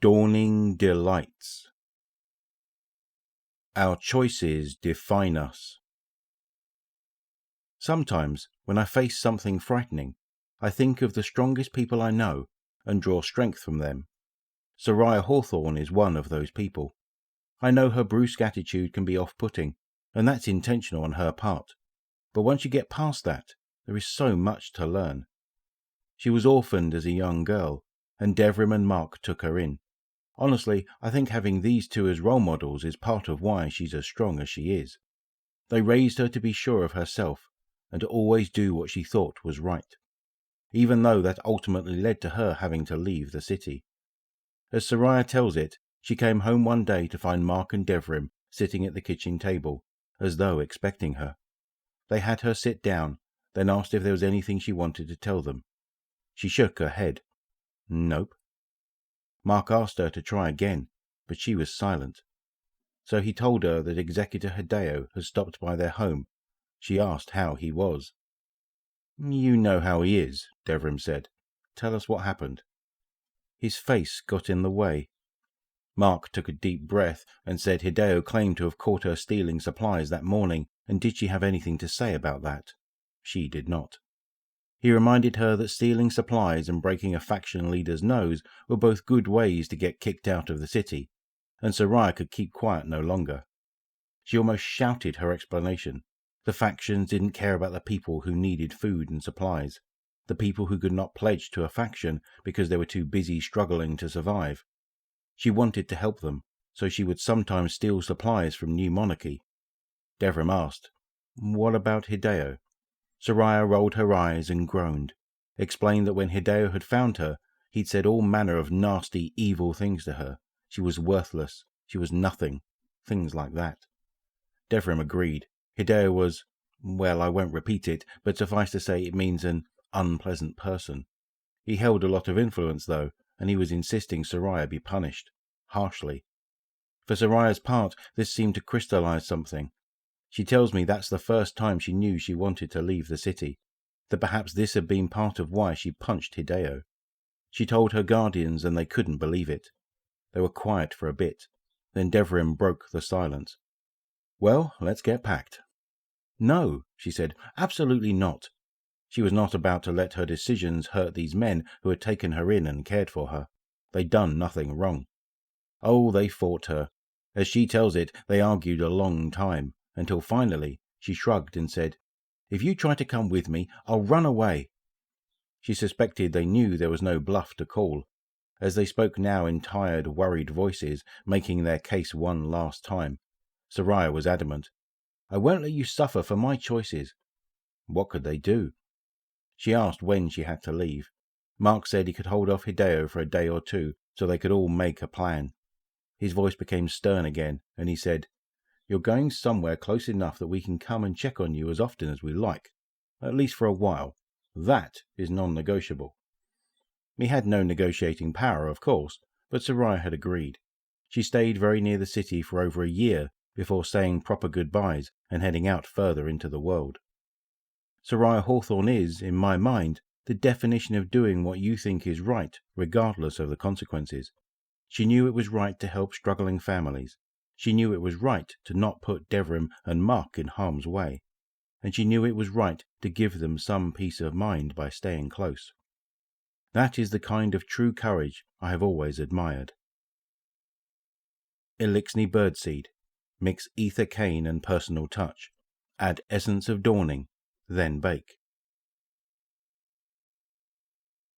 Dawning delights. Our choices define us. Sometimes, when I face something frightening, I think of the strongest people I know and draw strength from them. Soraya Hawthorne is one of those people. I know her brusque attitude can be off-putting, and that's intentional on her part. But once you get past that, there is so much to learn. She was orphaned as a young girl, and Devrim and Mark took her in. Honestly, I think having these two as role models is part of why she's as strong as she is. They raised her to be sure of herself, and to always do what she thought was right, even though that ultimately led to her having to leave the city. As Soraya tells it, she came home one day to find Mark and Devrim sitting at the kitchen table, as though expecting her. They had her sit down, then asked if there was anything she wanted to tell them. She shook her head. Nope. Mark asked her to try again, but she was silent. So he told her that Executor Hideo had stopped by their home. She asked how he was. You know how he is, Devrim said. Tell us what happened. His face got in the way. Mark took a deep breath and said Hideo claimed to have caught her stealing supplies that morning, and did she have anything to say about that? She did not. He reminded her that stealing supplies and breaking a faction leader's nose were both good ways to get kicked out of the city, and Soraya could keep quiet no longer. She almost shouted her explanation. The factions didn't care about the people who needed food and supplies, the people who could not pledge to a faction because they were too busy struggling to survive. She wanted to help them, so she would sometimes steal supplies from New Monarchy. Devrim asked, What about Hideo? Soraya rolled her eyes and groaned, explained that when Hideo had found her, he'd said all manner of nasty, evil things to her. She was worthless, she was nothing, things like that. Devrim agreed. Hideo was, well, I won't repeat it, but suffice to say it means an unpleasant person. He held a lot of influence, though, and he was insisting Soraya be punished, harshly. For Soraya's part, this seemed to crystallize something. She tells me that's the first time she knew she wanted to leave the city, that perhaps this had been part of why she punched Hideo. She told her guardians and they couldn't believe it. They were quiet for a bit. Then Devrim broke the silence. Well, let's get packed. No, she said, absolutely not. She was not about to let her decisions hurt these men who had taken her in and cared for her. They'd done nothing wrong. Oh, they fought her. As she tells it, they argued a long time, until finally she shrugged and said, If you try to come with me, I'll run away. She suspected they knew there was no bluff to call, as they spoke now in tired, worried voices, making their case one last time. Soraya was adamant. I won't let you suffer for my choices. What could they do? She asked when she had to leave. Mark said he could hold off Hideo for a day or two, so they could all make a plan. His voice became stern again, and he said, You're going somewhere close enough that we can come and check on you as often as we like, at least for a while. That is non-negotiable. He had no negotiating power, of course, but Soraya had agreed. She stayed very near the city for over a year before saying proper goodbyes and heading out further into the world. Soraya Hawthorne is, in my mind, the definition of doing what you think is right, regardless of the consequences. She knew it was right to help struggling families. She knew it was right to not put Devrim and Mark in harm's way. And she knew it was right to give them some peace of mind by staying close. That is the kind of true courage I have always admired. Elixni birdseed. Mix ether cane and personal touch. Add essence of dawning. Then bake.